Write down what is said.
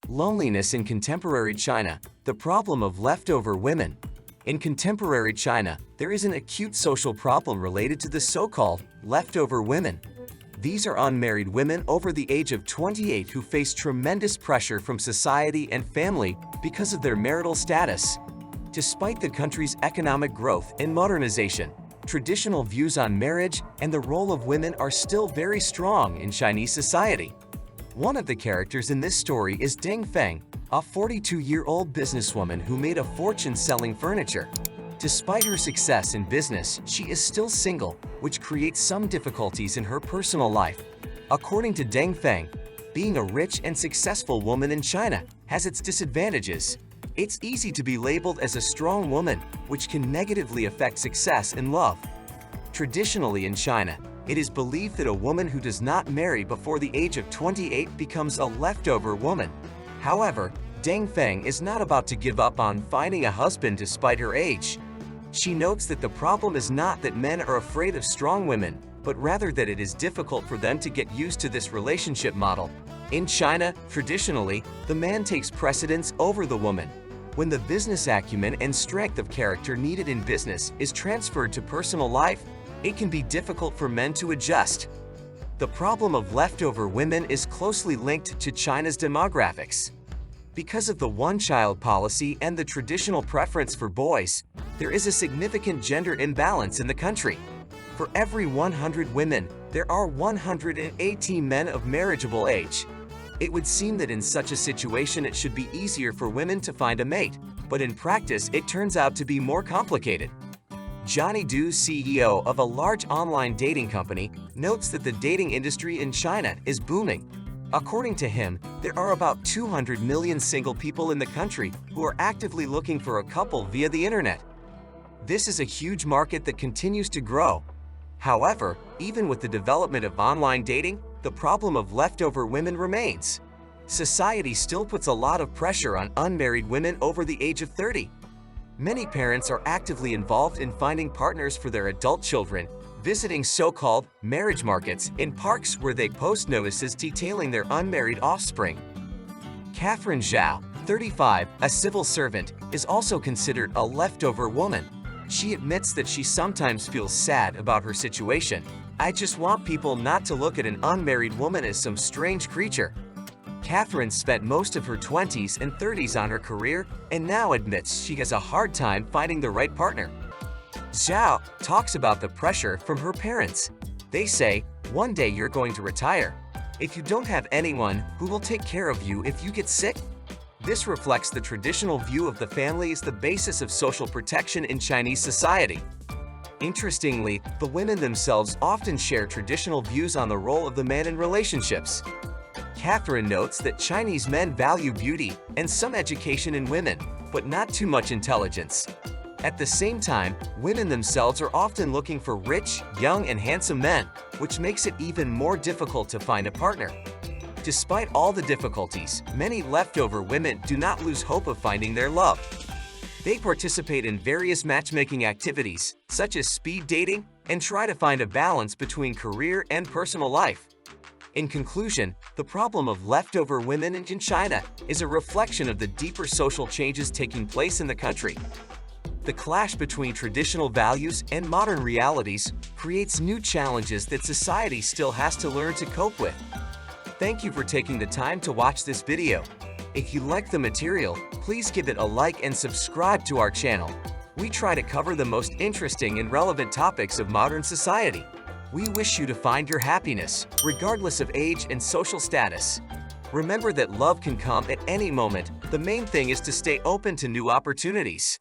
Loneliness in contemporary China, the problem of leftover women. In contemporary China, there is an acute social problem related to the so-called leftover women. These are unmarried women over the age of 28 who face tremendous pressure from society and family because of their marital status. Despite the country's economic growth and modernization, traditional views on marriage and the role of women are still very strong in Chinese society. One of the characters in this story is Deng Feng, a 42-year-old businesswoman who made a fortune selling furniture. Despite her success in business, she is still single, which creates some difficulties in her personal life. According to Deng Feng, being a rich and successful woman in China has its disadvantages. It's easy to be labeled as a strong woman, which can negatively affect success in love. Traditionally in China, it is believed that a woman who does not marry before the age of 28 becomes a leftover woman. However, Deng Feng is not about to give up on finding a husband despite her age. She notes that the problem is not that men are afraid of strong women, but rather that it is difficult for them to get used to this relationship model. In China, traditionally, the man takes precedence over the woman. When the business acumen and strength of character needed in business is transferred to personal life, it can be difficult for men to adjust. The problem of leftover women is closely linked to China's demographics. Because of the one-child policy and the traditional preference for boys, there is a significant gender imbalance in the country. For every 100 women, there are 118 men of marriageable age. It would seem that in such a situation it should be easier for women to find a mate, but in practice it turns out to be more complicated. Johnny Du, CEO of a large online dating company, notes that the dating industry in China is booming. According to him, there are about 200 million single people in the country who are actively looking for a couple via the internet. This is a huge market that continues to grow. However, even with the development of online dating, the problem of leftover women remains. Society still puts a lot of pressure on unmarried women over the age of 30. Many parents are actively involved in finding partners for their adult children, visiting so-called marriage markets in parks where they post notices detailing their unmarried offspring. Catherine Zhao, 35, a civil servant, is also considered a leftover woman. She admits that she sometimes feels sad about her situation. "I just want people not to look at an unmarried woman as some strange creature." Catherine spent most of her 20s and 30s on her career and now admits she has a hard time finding the right partner. Zhao talks about the pressure from her parents. They say, "One day you're going to retire. If you don't have anyone who will take care of you if you get sick?" This reflects the traditional view of the family as the basis of social protection in Chinese society. Interestingly, the women themselves often share traditional views on the role of the man in relationships. Catherine notes that Chinese men value beauty and some education in women, but not too much intelligence. At the same time, women themselves are often looking for rich, young, and handsome men, which makes it even more difficult to find a partner. Despite all the difficulties, many leftover women do not lose hope of finding their love. They participate in various matchmaking activities, such as speed dating, and try to find a balance between career and personal life. In conclusion, the problem of leftover women in China is a reflection of the deeper social changes taking place in the country. The clash between traditional values and modern realities creates new challenges that society still has to learn to cope with. Thank you for taking the time to watch this video. If you like the material, please give it a like and subscribe to our channel. We try to cover the most interesting and relevant topics of modern society. We wish you to find your happiness, regardless of age and social status. Remember that love can come at any moment. The main thing is to stay open to new opportunities.